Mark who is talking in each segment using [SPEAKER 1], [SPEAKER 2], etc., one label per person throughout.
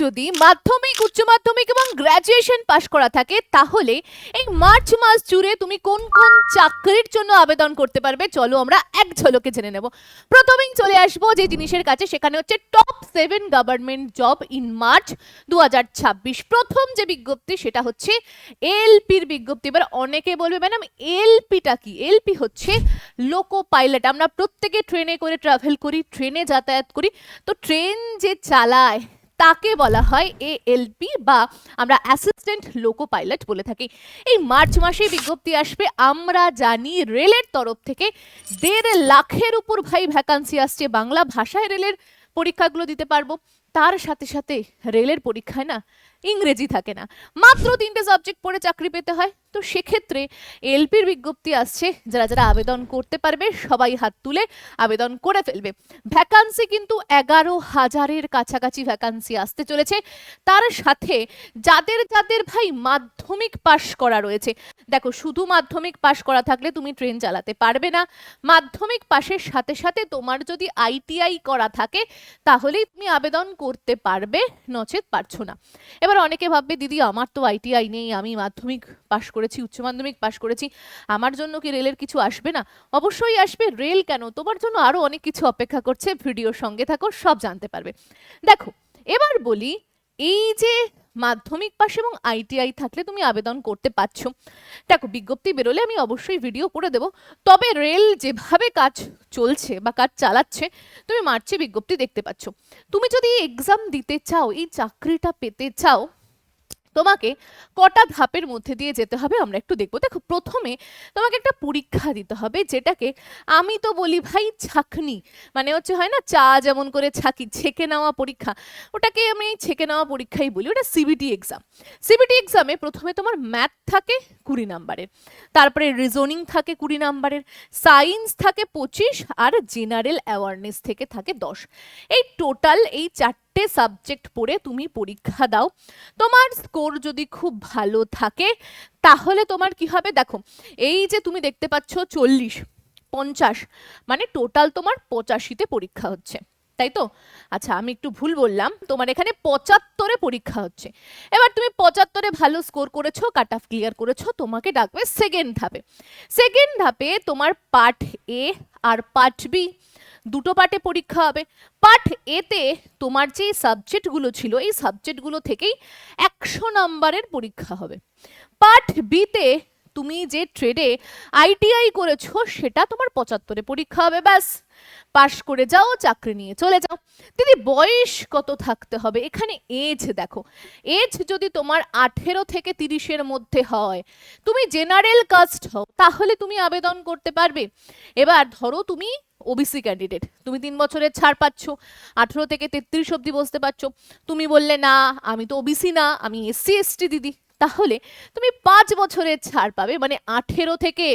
[SPEAKER 1] যদি মাধ্যমিক উচ্চ মাধ্যমিক এবং গ্র্যাজুয়েশন পাশ করা থাকে তাহলে এই মার্চ মাস জুড়ে তুমি কোন কোন চাকরির জন্য আবেদন করতে পারবে চলো আমরা এক ঝলকে জেনে নেব। প্রথমেই চলে আসবো যে জিনিসের কাছে, সেখানে হচ্ছে top 7 government job in March 2026। প্রথম যে বিজ্ঞপ্তি সেটা হচ্ছে এলপির বিজ্ঞপ্তি। এবার অনেকে বলবে ম্যাডাম এলপিটা কি? এলপি হচ্ছে লোকো পাইলট। আমরা প্রত্যেকে ট্রেনে করে ট্রাভেল করি, ট্রেনে যাতায়াত করি, তো ট্রেন যে চালায় তাকে বলা হয় এএলপি বা আমরা অ্যাসিস্ট্যান্ট লোকো পাইলট বলে থাকি। এই মার্চ মাসে বিজ্ঞপ্তি আসবে। আমরা জানি রেলের তরফ থেকে 1.5 লাখের উপর ভাই ভ্যাকান্সি আসছে। বাংলা ভাষায় রেলের পরীক্ষাগুলো দিতে পারবো, তার সাথে সাথে রেলের পরীক্ষায় না ইংরেজি থাকে না, মাত্র 3টে সাবজেক্ট পড়ে চাকরি পেতে হয়। তো সেক্ষেত্রে এলপির বিজ্ঞপ্তি আসছে, যারা যারা আবেদন করতে পারবে সবাই হাত তুলে আবেদন করে ফেলবে। ভ্যাকান্সি কিন্তু 11,000-এর কাছাকাছি ভ্যাকান্সি আসতে চলেছে। তার সাথে যাদের যাদের ভাই মাধ্যমিক পাশ করা রয়েছে, দেখো শুধু মাধ্যমিক পাশ করা থাকলে তুমি ট্রেন চালাতে পারবে না। মাধ্যমিক পাশের সাথে সাথে তোমার যদি আইটিআই করা থাকে তাহলেই তুমি আবেদন করতে পারবে, নচেত পারছো না। এবার অনেকে ভাববে দিদি আমার তো আইটিআই নেই, আমি মাধ্যমিক পাশ করেছি, উচ্চ মাধ্যমিক পাশ করেছি, আমার জন্য কি রেলের কিছু আসবে না? অবশ্যই আসবে। রেল কেন, তোমার জন্য আরো অনেক কিছু অপেক্ষা করছে। ভিডিওর সঙ্গে থাকো, সব জানতে পারবে। দেখো এবার বলি, এই যে মাধ্যমিক পাশ এবং আইটিআই থাকলে তুমি আবেদন করতে পারছো। দেখো বিজ্ঞপ্তি বেরোলে আমি অবশ্যই ভিডিও করে দেবো, তবে রেল যেভাবে কাজ চলছে বা কাজ চালাচ্ছে তুমি মার্চে বিজ্ঞপ্তি দেখতে পাচ্ছ। তুমি যদি এক্সাম দিতে চাও, এই চাকরিটা পেতে চাও, তোমাকে কটা ধাপের মধ্যে দিয়ে যেতে হবে আমরা একটু দেখবো। দেখো প্রথমে তোমাকে একটা পরীক্ষা দিতে হবে, যেটাকে আমি তো বলি ভাই ছাঁকনি, মানে হচ্ছে হয় না চা যেমন করে ছাঁকি, ছেঁকে নেওয়া পরীক্ষা, ওটাকে আমি ছেঁকে নেওয়া পরীক্ষাই বলি। ওটা সিবিটি এক্সাম। সিবিটি এক্সামে প্রথমে তোমার ম্যাথ থাকে 20 নাম্বারের, তারপরে রিজনিং থাকে 20 নাম্বারের, সায়েন্স থাকে 25, আর জেনারেল অ্যাওয়ারনেস থেকে থাকে 10। এই টোটাল এই 4টে সাবজেক্ট পড়ে তুমি পরীক্ষা দাও। তোমার স্কোর যদি খুব ভালো থাকে তাহলে তোমার কি হবে, দেখো এই যে তুমি দেখতে পাচ্ছ 40, 50, মানে টোটাল তোমার 85-তে পরীক্ষা হচ্ছে, তাই তো? আচ্ছা আমি একটু ভুল বললাম, তোমার এখানে 75-এ পরীক্ষা হচ্ছে। এবার তুমি 75-এ ভালো স্কোর করেছো, কাট অফ ক্লিয়ার করেছো, তোমাকে ডাকবে সেকেন্ড ধাপে। সেকেন্ড ধাপে তোমার পার্ট এ আর পার্ট বি, দুটো পার্টে পরীক্ষা হবে। পার্ট এতে তোমার যে সাবজেক্টগুলো ছিল এই সাবজেক্টগুলো থেকেই 100 নাম্বারের পরীক্ষা হবে। পার্ট বিতে তুমি যে ট্রেডে আইটিআই করেছো সেটা তোমার 75-এ পরীক্ষা হবে। ব্যাস, পাশ করে যাও, চাকরি নিয়ে চলে যাও। দিদি বয়স কত থাকতে হবে? এখানে এজ দেখো, এজ যদি তোমার 18 থেকে 30-এর মধ্যে হয়, তুমি জেনারেল কাস্ট হও, তাহলে তুমি আবেদন করতে পারবে। এবার ধরো তুমি ওবিসি ক্যান্ডিডেট, তুমি 3 বছরের ছাড় পাচ্ছ, 18 থেকে 33 অব্দি বসতে পারছো। তুমি বললে না আমি তো ওবিসি না, আমি এসসি এসটি দিদি, তাহলে তুমি 5 বছরের ছাড় পাবে, মানে 18 থেকে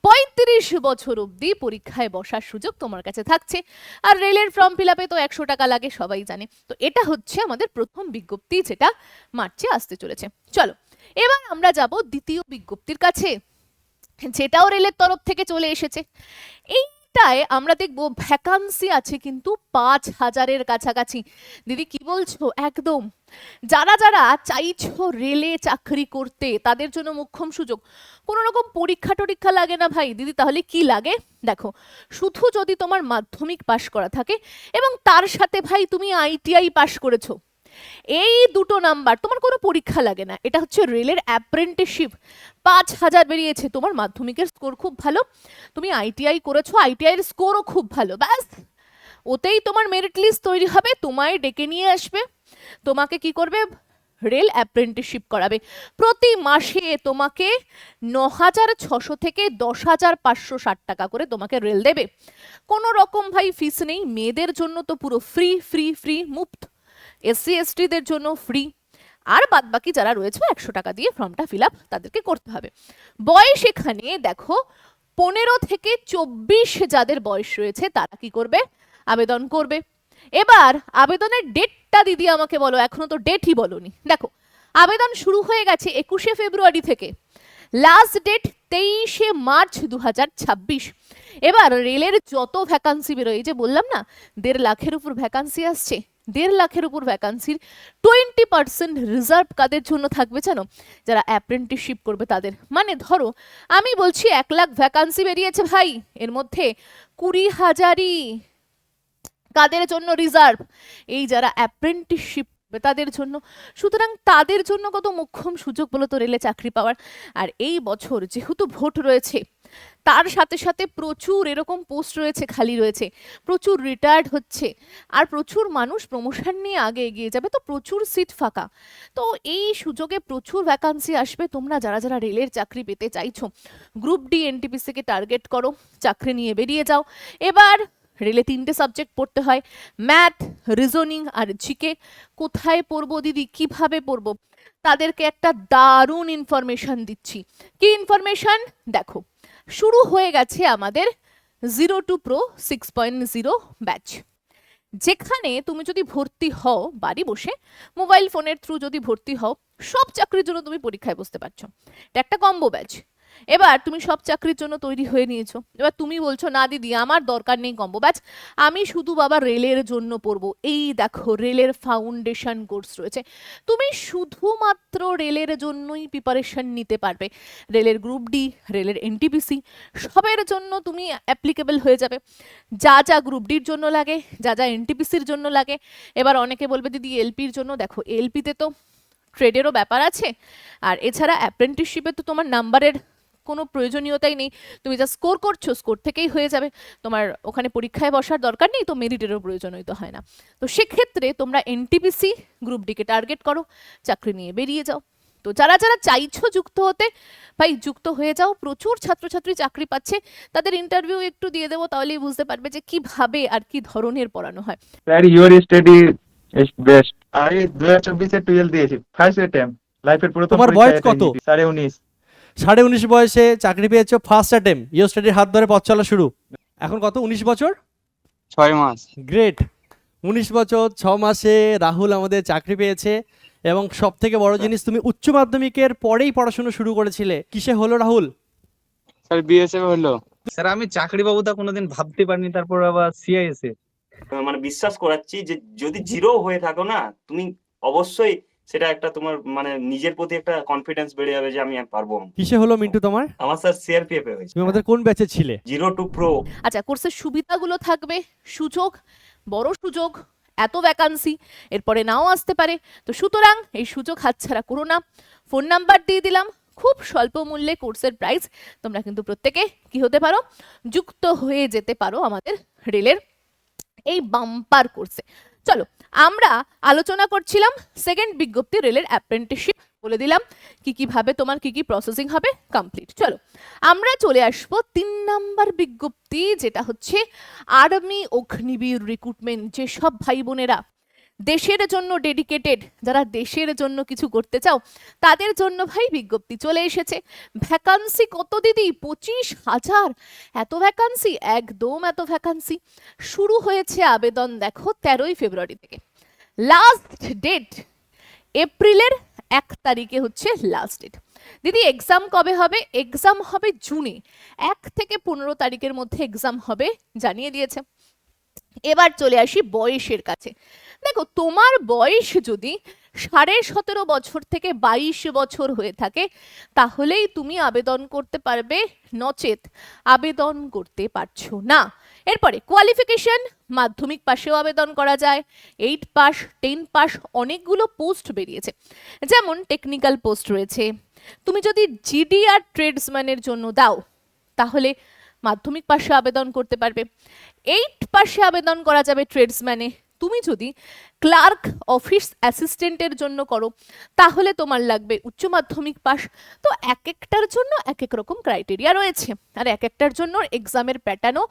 [SPEAKER 1] 35 বছর অবধি পরীক্ষায় বসার সুযোগ তোমার কাছে থাকছে। আর রেলের ফর্ম ফিল আপে তো 100 টাকা লাগে, সবাই জানে। তো এটা হচ্ছে আমাদের প্রথম বিজ্ঞপ্তি, যেটা মার্চে আসতে চলেছে। চলো এবার আমরা যাব দ্বিতীয় বিজ্ঞপ্তির কাছে, যেটাও রেলের তরফ থেকে চলে এসেছে। এইটায় আমরা দেখবো ভ্যাকান্সি আছে কিন্তু 5,000-এর কাছাকাছি। দিদি কি বলছো? একদম। যারা যারা চাইছো রেলে চাকরি করতে তাদের জন্য মোক্ষম সুযোগ। কোনো রকম পরীক্ষা টরীক্ষা লাগে না ভাই। দিদি তাহলে কি লাগে? দেখো শুধু যদি তোমার মাধ্যমিক পাশ করা থাকে এবং তার সাথে ভাই তুমি আইটিআই পাশ করেছো, এই দুটো নাম্বার, তোমার কোনো পরীক্ষা লাগে না। এটা হচ্ছে রেলের অ্যাপ্রেন্টিসশিপ। 5,000 বেরিয়েছে, তোমার মাধ্যমিকের স্কোর খুব ভালো, তুমি আইটিআই করেছো, আইটিআই এর স্কোরও খুব ভালো, ব্যাস ওতেই তোমার মেরিট লিস্ট তৈরি হবে, তোমায় ডেকে নিয়ে আসবে, তোমাকে কি করবে, রেল অ্যাপ্রেন্টিসশিপ করাবে। প্রতি মাসে তোমাকে 9,600 থেকে 10,560 টাকা করে তোমাকে রেল দেবে। কোনো রকম ভাই ফিস নেই। মেয়েদের জন্য তো পুরো ফ্রি ফ্রি ফ্রি, মুফত। এসসি এসটিদের জন্য ফ্রি, আর বাদ বাকি যারা রয়েছে 100 টাকা দিয়ে ফর্মটা ফিল আপ তাদেরকে করতে হবে। বয়স এখানে দেখো 15 থেকে 24 যাদের বয়স রয়েছে তারা কি করবে, আবেদন করবে। এবার আবেদনের ডেটটা দিদি আমাকে বলো, এখনো তো ডেটই বলোনি। দেখো আবেদন শুরু হয়ে গেছে 21শে ফেব্রুয়ারি থেকে, লাস্ট ডেট 23শে মার্চ 2026। এবার রেলের যত ভ্যাকান্সি বেরোয়, এই যে বললাম না 1.5 লাখের উপর ভ্যাকান্সি আসছে, 1.5 লাখের উপর ভ্যাকান্সির 20% রিজার্ভ কাদের জন্য থাকবে জানো? যারা অ্যাপ্রেন্টিসশিপ করবে তাদের। মানে ধরো আমি বলছি 1 লাখ ভ্যাকান্সি বেরিয়েছে ভাই, এর মধ্যে 20,000ই কাদের জন্য রিজার্ভ? এই যারা অ্যাপ্রেন্টিসশিপ তাদের জন্য। সুতরাং তাদের জন্য কত মোক্ষম সুযোগ বলো তো রেলে চাকরি পাওয়ার। আর এই বছর যেহেতু ভোট রয়েছে, তার সাথে সাথে প্রচুর এরকম পোস্ট রয়েছে, খালি রয়েছে, প্রচুর রিটায়ার্ড হচ্ছে, আর প্রচুর মানুষ প্রমোশন নিয়ে আগে এগিয়ে যাবে, তো প্রচুর সিট ফাঁকা। তো এই সুযোগে প্রচুর ভ্যাকান্সি আসবে। তোমরা যারা যারা রেলের চাকরি পেতে চাইছো, গ্রুপ ডি এনটিপিসিকে টার্গেট করো, চাকরি নিয়ে বেরিয়ে যাও। এবার রেলে 3টে সাবজেক্ট পড়তে হয়, ম্যাথ, রিজনিং আর জিকে। কোথায় পড়বো দিদি, কিভাবে পড়বো? তাদেরকে একটা দারুণ ইনফরমেশন দিচ্ছি। কি ইনফরমেশন? দেখো, শুরু হয়ে গেছে আমাদের 0 to Pro 6.0 ব্যাচ, যেখানে তুমি যদি ভর্তি হও বাড়ি বসে মোবাইল ফোনের থ্রু যদি ভর্তি হও, সব চাকরির জন্য তুমি পরীক্ষায় বসতে পারছো। এটা একটা কম্বো ব্যাচ। এবার তুমি সব চাকরির জন্য তৈরি হয়ে নিয়েছো, এবার তুমি বলছো না দিদি আমার দরকার নেই কম্বো ব্যাচ, আমি শুধু বাবা রেলের জন্য পড়বো। এই দেখো, রেলের ফাউন্ডেশন কোর্স রয়েছে, তুমি শুধুমাত্র রেলের জন্যই প্রিপারেশন নিতে পারবে। রেলের গ্রুপ ডি, রেলের এনটিপিসি, সবের জন্য তুমি অ্যাপ্লিকেবল হয়ে যাবে। যা যা গ্রুপ ডির জন্য লাগে, যা যা এনটিপিসির জন্য লাগে। এবার অনেকে বলবে দিদি এলপির জন্য, দেখো এলপিতে তো ট্রেডেরও ব্যাপার আছে, আর এছাড়া অ্যাপ্রেন্টিসশিপে তো তোমার নাম্বারের কোনো প্রয়োজনীয়তাই নেই, তুমি যা স্কোর করছো স্কোর থেকেই হয়ে যাবে, তোমার ওখানে পরীক্ষায় বসার দরকার নেই, তো মেরিটেরও প্রয়োজন হয়তো হয় না। তো সেক্ষেত্রে তোমরা এনটিপিসি গ্রুপ ডিকে টার্গেট করো, চাকরি নিয়ে বেরিয়ে যাও। তো যারা যারা চাইছো যুক্ত হতে, ভাই যুক্ত হয়ে যাও। প্রচুর ছাত্রছাত্রী চাকরি পাচ্ছে, তাদের ইন্টারভিউ একটু দিয়ে দেবো, তাহলেই বুঝতে পারবে যে কিভাবে আর কি ধরনের পড়ানো হয়।
[SPEAKER 2] Sir your study is best. আমি 2024-এ 12 দিয়েছি, ফার্স্ট অ্যাটেম্প, লাইফের প্রথম
[SPEAKER 3] তোমার
[SPEAKER 2] পরীক্ষা
[SPEAKER 3] বয়স
[SPEAKER 2] এটাই
[SPEAKER 3] কত?
[SPEAKER 2] দিয়েছি, 19.5।
[SPEAKER 3] 19.5 বয়সে চাকরি পেয়েছো, ফার্স্ট অ্যাটেম্প, ইও স্টাডির হাত ধরে পথ চলা শুরু। এখন কত, 19 বছর?
[SPEAKER 4] 6 মাস।
[SPEAKER 3] গ্রেট। 19 বছর 6 মাসে রাহুল আমাদের চাকরি পেয়েছে। এবং সব থেকে বড় জিনিস, তুমি উচ্চ মাধ্যমিকের পরেই পড়াশোনা শুরু করেছিলে, কিসে হলো রাহুল?
[SPEAKER 4] স্যার বিএসএফ হলো।
[SPEAKER 5] স্যার আমি চাকরি পাবো তা কোনোদিন ভাবতে পারিনি, তারপর আবার সিআইএসএ।
[SPEAKER 6] মানে বিশ্বাস করাচ্ছি যে যদি জিরো হয়ে থাকো না, তুমি অবশ্যই সেটা একটা তোমার মানে নিজের প্রতি একটা কনফিডেন্স বেড়ে যাবে যে আমি পারবো।
[SPEAKER 3] কিসে হলো মিন্টু তোমার?
[SPEAKER 6] আমার স্যার সিআরপিএফ এ হয়েছে।
[SPEAKER 3] তুমি আমাদের কোন ব্যাচে ছিলে?
[SPEAKER 6] 0 to Pro।
[SPEAKER 1] আচ্ছা, কোর্সের সুবিধাগুলো থাকবে, সুযোগ, বড় সুযোগ, এত ভ্যাকান্সি, এরপরে নাও আসতে পারে। তো সুতরাং এই সুযোগ হাতছাড়া করো না। ফোন নাম্বার দিয়ে দিলাম, খুব স্বল্প মূল্যে কোর্সের প্রাইস। তোমরা কিন্তু প্রত্যেকে কি হতে পারো, যুক্ত হয়ে যেতে পারো আমাদের রেলের এই বাম্পার কোর্সে। চলো আমরা আলোচনা করছিলাম সেকেন্ড বিজ্ঞপ্তি, রেলের অ্যাপ্রেন্টিসশিপ। বলে দিলাম কি কিভাবে তোমার কি কি প্রসেসিং হবে, কমপ্লিট। চলো আমরা চলে আসবো 3 নাম্বার বিজ্ঞপ্তি, যেটা হচ্ছে আর্মি অগ্নিবীর রিক্রুটমেন্ট। যে সব ভাই বোনেরা দেশের জন্য ডেডিকেটেড, যারা দেশের জন্য কিছু করতে চাও, তাদের জন্য ভাই বিজ্ঞপ্তি চলে এসেছে। ভ্যাকান্সি কত দিদি? 25,000। এত ভ্যাকান্সি? একদম এত ভ্যাকান্সি। শুরু হয়েছে আবেদন দেখো 13ই ফেব্রুয়ারি থেকে, লাস্ট ডেট এপ্রিলের 1 তারিখে হচ্ছে লাস্ট ডেট। দিদি এক্সাম কবে হবে? এক্সাম হবে জুনে, 1 থেকে 15 তারিখের মধ্যে এক্সাম হবে জানিয়ে দিয়েছে। এবার চলে আসি বয়সের কাছে। দেখো তোমার বয়স যদি 17.5 বছর থেকে 22 বছর হয়ে থাকে, তাহলেই তুমি আবেদন করতে পারবে, নচেত আবেদন করতে পারছো না। এরপরে কোয়ালিফিকেশন, মাধ্যমিক পাশেও আবেদন করা যায়, 8 পাস, 10 পাস, অনেকগুলো পোস্ট বেরিয়েছে। যেমন টেকনিক্যাল পোস্ট রয়েছে, তুমি যদি জিডি আর ট্রেডসম্যানের জন্য দাও তাহলে মাধ্যমিক পাশে আবেদন করতে পারবে, 8 পাশে আবেদন করা যাবে ট্রেডসম্যানে। তুমি যদি ক্লার্ক অফিস অ্যাসিস্ট্যান্টের জন্য করো তাহলে তোমার লাগবে উচ্চ মাধ্যমিক পাস। তো এক একটার জন্য এক এক রকম ক্রাইটেরিয়া রয়েছে, আর এক একটার জন্য এক্সামের প্যাটার্নও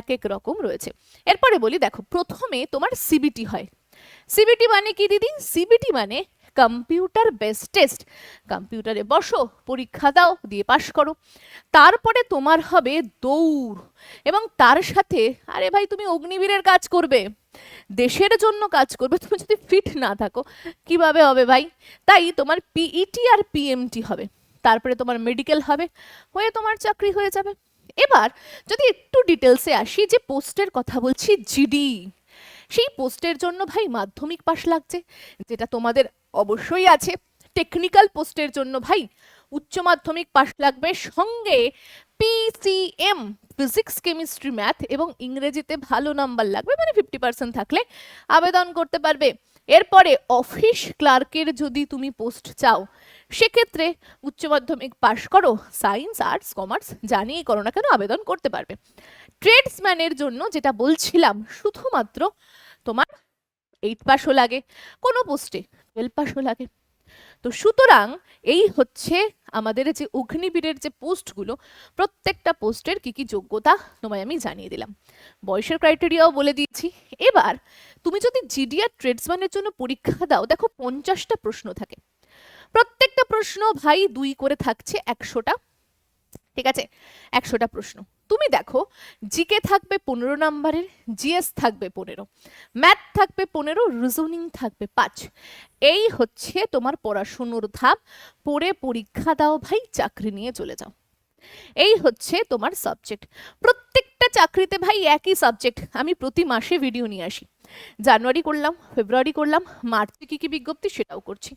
[SPEAKER 1] এক এক রকম রয়েছে। এরপরে বলি, দেখো প্রথমে তোমার সিবিটি হয়। সিবিটি মানে কি দিদি? সিবিটি মানে কম্পিউটার বেসড টেস্ট। কম্পিউটারে বসো, পরীক্ষা দাও, দিয়ে পাশ করো। তারপরে তোমার হবে দৌড়, এবং তার সাথে আরে ভাই তুমি অগ্নিবীরের কাজ করবে, দেশের জন্য কাজ করবে, তুমি যদি ফিট না থাকো কিভাবে হবে ভাই? তাই তোমার পিইটি আর পিএমটি হবে, তারপরে তোমার মেডিকেল হবে, হয়ে তোমার চাকরি হয়ে যাবে। এবার যদি একটু ডিটেলসে আসি, যে পোস্টের কথা বলছি জিডি, সেই পোস্টের জন্য ভাই মাধ্যমিক পাশ লাগছে, যেটা তোমাদের অবশ্যই আছে। টেকনিক্যাল পোস্টের জন্য ভাই উচ্চ মাধ্যমিক পাশ লাগবে, সঙ্গে পিসিএম ফিজিক্স কেমিস্ট্রি ম্যাথ এবং ইংরেজিতে ভালো নাম্বার লাগবে, মানে 50% থাকলে আবেদন করতে পারবে। এরপরে অফিস ক্লার্কের যদি তুমি পোস্ট চাও, সেক্ষেত্রে উচ্চ মাধ্যমিক পাশ করো, সায়েন্স আর্টস কমার্স জানিয়ে করো না কেন আবেদন করতে পারবে। ট্রেডসম্যানের জন্য যেটা বলছিলাম, শুধুমাত্র তোমার 8 পাসও লাগে, কোনো পোস্টে 12 পাসও লাগে। তো সুতরাং এই হচ্ছে আমাদের যে অগ্নিবীরের যে পোস্টগুলো, প্রত্যেকটা পোস্টের কি কি যোগ্যতা তোমায় আমি জানিয়ে দিলাম, বয়সের ক্রাইটেরিয়াও বলে দিয়েছি। এবার তুমি যদি জিডিআর ট্রেডসম্যানের জন্য পরীক্ষা দাও, দেখো 50টা প্রশ্ন থাকে, প্রত্যেকটা প্রশ্ন ভাই 2 করে থাকছে 100টা, ঠিক আছে, 100টা প্রশ্ন। তুমি দেখো জিকে থাকবে 15 নম্বরের, জিএস থাকবে 15, ম্যাথ থাকবে 15, রিজনিং থাকবে 5। এই হচ্ছে তোমার পড়াশুনোর ধাপ। পড়ে পরীক্ষা দাও ভাই, চাকরি নিয়ে চলে যাও। এই হচ্ছে তোমার সাবজেক্ট। প্রত্যেকটা চাকরিতে ভাই একই সাবজেক্ট। আমি প্রতি মাসে ভিডিও নিয়ে আসি, জানুয়ারি করলাম, ফেব্রুয়ারি করলাম, মার্চে কি কি বিজ্ঞপ্তি সেটাও করছি।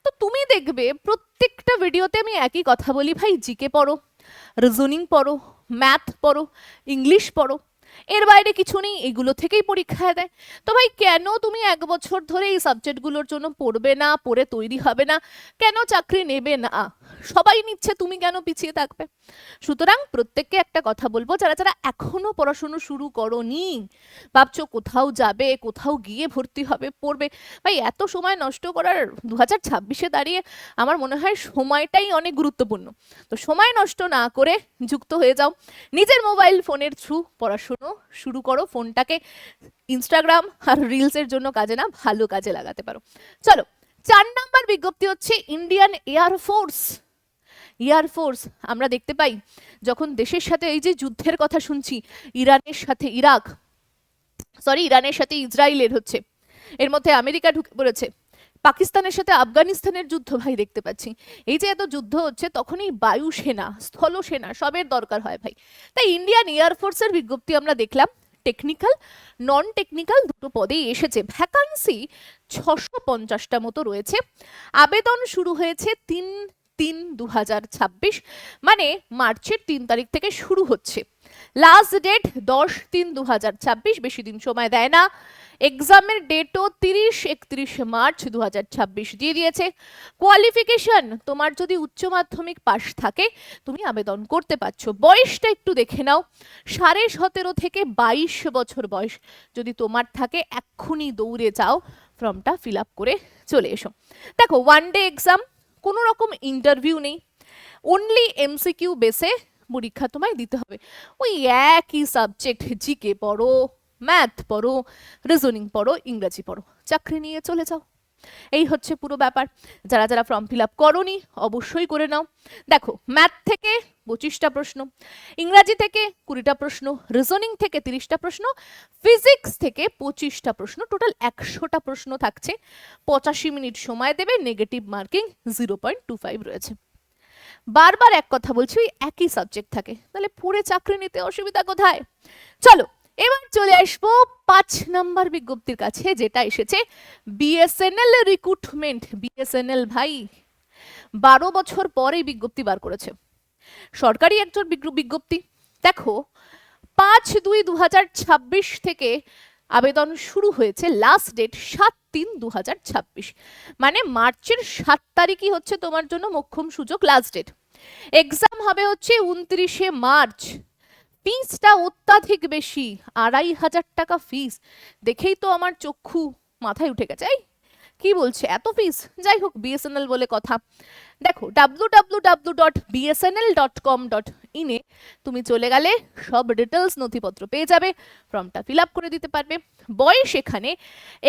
[SPEAKER 1] তো তুমি দেখবে প্রত্যেকটা ভিডিওতে আমি একই কথা বলি, ভাই জিকে পড়ো, রিজনিং পড়ো, ম্যাথ পড়ো, ইংলিশ পড়ো, এর বাইরে কিছু নেই, এগুলো থেকেই পরীক্ষায় দেয়। তো ভাই কেন তুমি 1 বছর ধরে এই সাবজেক্টগুলোর জন্য পড়বে না, পড়ে তৈরি হবে না, কেন চাকরি নেবে না? সবাই নিচ্ছে, তুমি কেন পিছিয়ে থাকবে? সুতরাং প্রত্যেককে একটা কথা বলবো, যারা যারা এখনো পড়াশুনো শুরু করোনি, ভাবছো কোথাও যাবে, কোথাও গিয়ে ভর্তি হবে, পড়বে, ভাই এত সময় নষ্ট করার 2026-এ দাঁড়িয়ে আমার মনে হয় সময়টাই অনেক গুরুত্বপূর্ণ। তো সময় নষ্ট না করে যুক্ত হয়ে যাও, নিজের মোবাইল ফোনের থ্রু পড়াশুনো শুরু করো। ফোনটাকে ইনস্টাগ্রাম আর রিলসের জন্য কাজে না, ভালো কাজে লাগাতে পারো। চলো, 4 নাম্বার বিজ্ঞপ্তি হচ্ছে ইন্ডিয়ান এয়ারফোর্স। এয়ারফোর্স আমরা দেখতে পাই যখন দেশের সাথে এই যে যুদ্ধের কথা শুনছি, ইরানের সাথে ইরানের সাথে ইসরায়েলের হচ্ছে, এর মধ্যে আমেরিকা ঢুকে পড়েছে, পাকিস্তানের সাথে আফগানিস্তানের যুদ্ধ ভাই দেখতে পাচ্ছি। এই যে এত যুদ্ধ হচ্ছে, তখনই বায়ুসেনা, স্থলসেনা সবের দরকার হয় ভাই। তাই ইন্ডিয়ান এয়ারফোর্সের বিজ্ঞপ্তি আমরা দেখলাম, টেকনিক্যাল নন টেকনিক্যাল দুটো পদেই এসেছে। ভ্যাকান্সি 650টা মতো রয়েছে। আবেদন শুরু হয়েছে 3/3/2026, মানে মার্চের 3 তারিখ থেকে শুরু হচ্ছে। লাস্ট ডেট 10/3/2026, বেশি দিন সময় দেয় না। এক্সামের ডেটও 30-31 মার্চ 2026 দিয়ে দিয়েছে। কোয়ালিফিকেশন, তোমার যদি উচ্চ মাধ্যমিক পাশ থাকে তুমি আবেদন করতে পারছো। বয়সটা একটু দেখে নাও, 17.5 থেকে 22 বছর বয়স যদি তোমার থাকে, এক্ষুনি দৌড়ে যাও, ফর্মটা ফিল আপ করে চলে এসো। দেখো 1 ডে এক্সাম, কোনো রকম ইন্টারভিউ নেই, অনলি এমসিকিউ বেসে পরীক্ষা তোমায় দিতে হবে। ওই একই সাবজেক্ট, জিকে পড়ো, ম্যাথ পড়ো, রিজনিং পড়ো, ইংরেজি পড়ো, চাকরি নিয়ে চলে যাও। এই হচ্ছে পুরো ব্যাপার। যারা যারা ফর্ম ফিল আপ করোনি অবশ্যই করে নাও। দেখো ম্যাথ থেকে 25টা প্রশ্ন, ইংরাজি থেকে 20টা প্রশ্ন, রিজনিং থেকে 30টা প্রশ্ন, ফিজিক্স থেকে 25টা প্রশ্ন, টোটাল 100টা প্রশ্ন থাকছে। 85 মিনিট সময় দেবে, নেগেটিভ মার্কিং 0.25 রয়েছে। বারবার এক কথা বলছি, ওই একই সাবজেক্ট থাকে, তাহলে পড়ে চাকরি নিতে অসুবিধা কোথায়? চলো এবার চলে আসবো 5 নাম্বার বিজ্ঞপ্তির কাছে, যেটা এসেছে বিএসএনএল রিক্রুটমেন্ট। বিএসএনএল ভাই 12 বছর পরে বিজ্ঞপ্তি বার করেছে, সরকারি একজন বিজ্ঞপ্তি। দেখো 5/2/2026 থেকে আবেদন শুরু হয়েছে, লাস্ট ডেট 7/3/2026, মানে মার্চের 7 তারিখই হচ্ছে তোমার জন্য মোক্ষম সুযোগ, লাস্ট ডেট। এক্সাম হবে হচ্ছে 29 মার্চ। ফিসটা অত্যাধিক বেশি, 2500 টাকা ফিস। দেখেই তো আমার চক্ষু মাথায় উঠে গেছে, এই কি বলছে এত ফিস? যাই হোক, বিএসএনএল বলে কথা। দেখো www.bsnl.com.in এ তুমি চলে গেলে সব ডিটেলস নথিপত্র পেয়ে যাবে, ফর্মটা ফিল আপ করে দিতে পারবে। বয়স এখানে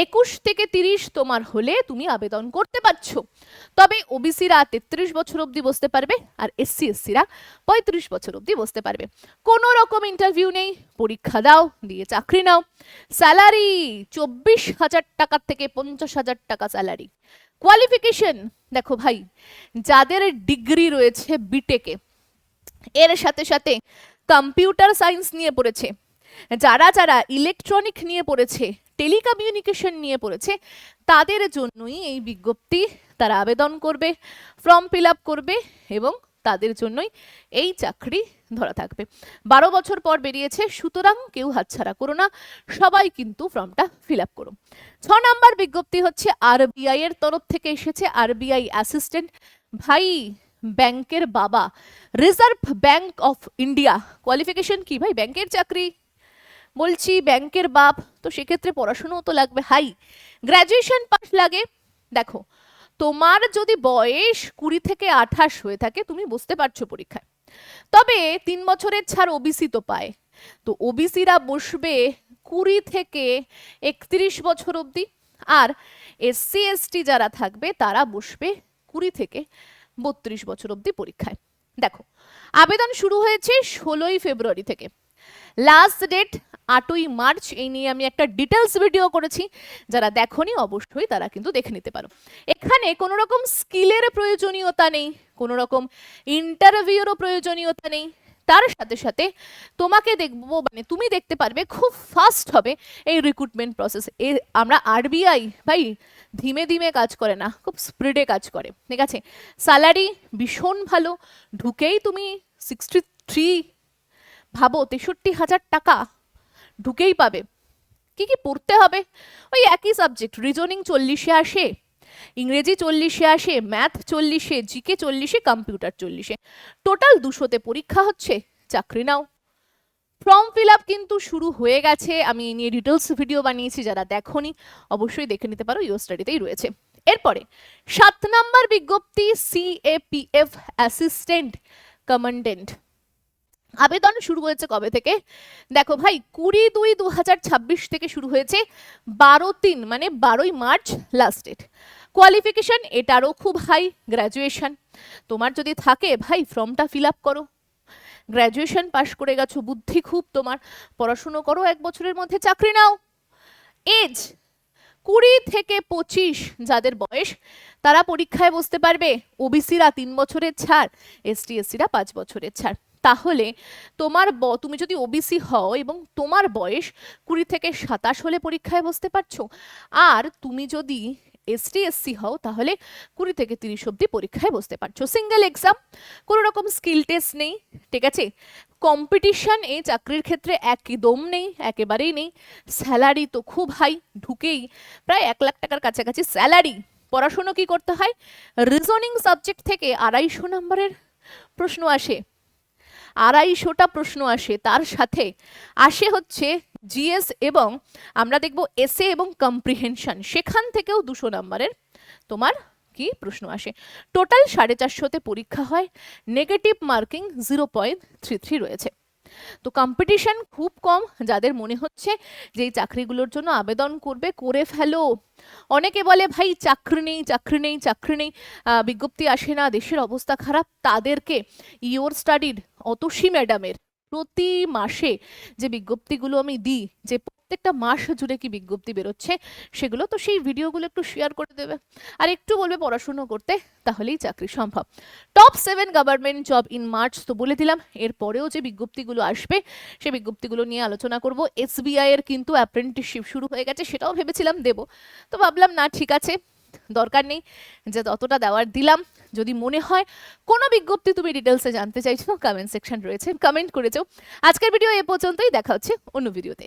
[SPEAKER 1] 21 থেকে 30 তোমার হলে তুমি আবেদন করতে পারছো। তবে ওবিসিরা 33 বছর অবধি বসতে পারবে, আর SC/SC-রা 35 বছর অবধি বসতে পারবে। কোনো রকম ইন্টারভিউ নেই, পরীক্ষা দাও, দিয়ে চাকরি নাও। স্যালারি 24,000 টাকা থেকে 50,000 টাকা স্যালারি। কোয়ালিফিকেশন, দেখো ভাই যাদের ডিগ্রি রয়েছে বিটেকে, এর সাথে সাথে কম্পিউটার সায়েন্স নিয়ে পড়েছে, যারা যারা ইলেকট্রনিক নিয়ে পড়েছে, টেলিকমিউনিকেশন নিয়ে পড়েছে তাদের জন্যই এই বিজ্ঞপ্তি, তারা আবেদন করবে, ফর্ম ফিল আপ করবে এবং তাদের জন্যই এই চাকরি ধরা থাকবে। 12 বছর পর বেরিয়েছে, সুতরাং কেউ হাতছাড়া করো না, সবাই কিন্তু ফর্মটা ফিল আপ করো। 6 নাম্বার বিজ্ঞপ্তি হচ্ছে আরবিআই এর তরফ থেকে এসেছে, আরবিআই অ্যাসিস্ট্যান্ট। ভাই ব্যাংকের বাবা, reserve bank of India, qualification কি ভাই? ব্যাংকের চাকরি, বলছি ব্যাংকের বাপ, তো সেক্ষেত্রে পড়াশোনাও তো লাগবে। হাই গ্র্যাজুয়েশন পাস লাগে। দেখো তোমার যদি বয়স 20 থেকে 28 হয়ে থাকে তুমি বসতে পারছো পরীক্ষায়, তবে 3 বছরের ছাড় ওবিসি তো পায়, তো ওবিসিরা বসবে 20 থেকে 31 বছর অবধি, আর এসসি এসটি যারা থাকবে তারা বসবে 20 থেকে 32 বছর অবধি পরীক্ষায়। দেখো আবেদন শুরু হয়েছে 16ই ফেব্রুয়ারি থেকে, লাস্ট ডেট 8ই মার্চ। এই নিয়ে আমি একটা ডিটেলস ভিডিও করেছি, যারা দেখোনি অবশ্যই তারা কিন্তু দেখে নিতে পারো। এখানে কোনো রকম স্কিলের প্রয়োজনীয়তা নেই, কোনো রকম ইন্টারভিউরও প্রয়োজনীয়তা নেই, তার সাথে সাথে তোমাকে দেখবো, মানে তুমি দেখতে পারবে খুব ফাস্ট হবে এই রিক্রুটমেন্ট প্রসেস। আমরা আরবিআই ভাই ধীমে ধীমে কাজ করে না, খুব স্পিডে কাজ করে, ঠিক আছে। স্যালারি ভীষণ ভালো, ঢুকেই তুমি 63, ভাবো 63,000 টাকা ঢুকেই পাবে। কি কি পড়তে হবে? ওই একই সাবজেক্ট, রিজনিং 40-এ আসে, ইংরেজি 40-এ আসে, ম্যাথ 40-এ, জিকে 40-এ, কম্পিউটার 40-এ, টোটাল 200-তে পরীক্ষা হচ্ছে, চাকরি নাও। ফর্ম ফিল আপ কিন্তু শুরু হয়ে গেছে, আমি এই নিয়ে ডিটেলস ভিডিও বানিয়েছি, যারা দেখোনি অবশ্যই দেখে নিতে পারো, ইউর স্টাডিতেই রয়েছে। এরপরে 7 নাম্বার বিজ্ঞপ্তি সিএপিএফ অ্যাসিস্ট্যান্ট কমান্ডেন্ট। আবেদন শুরু হয়েছে কবে থেকে? দেখো ভাই 20/2/2026 থেকে শুরু হয়েছে, 12/3 মানে 12ই মার্চ লাস্ট ডেট। কোয়ালিফিকেশন এটারও খুব হাই, গ্র্যাজুয়েশন। তোমার যদি থাকে ভাই ফর্মটা ফিল আপ করো, গ্র্যাজুয়েশন পাশ করে গেছো, বুদ্ধি খুব তোমার, পড়াশুনো করো, 1 বছরের মধ্যে চাকরি নাও। এজ 20 থেকে 25 যাদের বয়স তারা পরীক্ষায় বসতে পারবে, ওবিসিরা 3 বছরের ছাড়, এসটি এসসিরা 5 বছরের ছাড়। তাহলে তোমার তুমি যদি ওবিসি হও এবং তোমার বয়স 20 থেকে 27 হলে পরীক্ষায় বসতে পারছো, আর তুমি যদি এসটি এসসি হও তাহলে 20 থেকে 30 অবধি পরীক্ষায় বসতে পারছো। সিঙ্গেল এক্সাম, কোনো রকম স্কিল টেস্ট নেই, ঠিক আছে। কম্পিটিশন এই চাকরির ক্ষেত্রে একদম নেই, একেবারেই নেই। স্যালারি তো খুব হাই, ঢুকেই প্রায় 1 লাখ টাকার কাছাকাছি স্যালারি। পড়াশোনা কি করতে হয়? রিজনিং সাবজেক্ট থেকে 250 নম্বরের প্রশ্ন আসে, 250টা প্রশ্ন আসে, তার সাথে আসে হচ্ছে জিএস এবং আমরা দেখব এসএ এবং কম্প্রিহেনশন, সেখান থেকেও 200 নম্বরের তোমার কি প্রশ্ন আসে। টোটাল 450তে পরীক্ষা হয়, নেগেটিভ মার্কিং 0.33 রয়েছে। তো কম্পিটিশন খুব কম। যাদের মনে হচ্ছে যে এই চাকরিগুলোর জন্য আবেদন করবে, করে ফেলো। অনেকে বলে ভাই চাকরি নেই, চাকরি নেই, চাকরি নেই, বিজ্ঞপ্তি আসে না, দেশের অবস্থা খারাপ, তাদেরকে ইওর স্টাডির অতসী ম্যাডামের প্রতি মাসে যে বিজ্ঞপ্তিগুলো আমি দিই, যে প্রত্যেকটা মাস জুড়ে কি বিজ্ঞপ্তি বেরোচ্ছে সেগুলো, তো সেই ভিডিওগুলো একটু শেয়ার করে দেবে আর একটু বলবে পড়াশুনো করতে, তাহলেই চাকরি সম্ভব। Top 7 government job in March তো বলে দিলাম। এরপরেও যে বিজ্ঞপ্তিগুলো আসবে সেই বিজ্ঞপ্তিগুলো নিয়ে আলোচনা করব। এসবিআই এর কিন্তু অ্যাপ্রেন্টিসশিপ শুরু হয়ে গেছে, সেটাও ভেবেছিলাম দেব, তো ভাবলাম না ঠিক আছে, দরকার নেই, যে ততটা দেওয়ার দিলাম। যদি মনে হয় কোনো বিজ্ঞপ্তি তুমি ডিটেলসে জানতে চাইছো, কমেন্ট সেকশন রয়েছে, কমেন্ট করেছো। আজকের ভিডিও এ পর্যন্তই, দেখা হচ্ছে অন্য ভিডিওতে।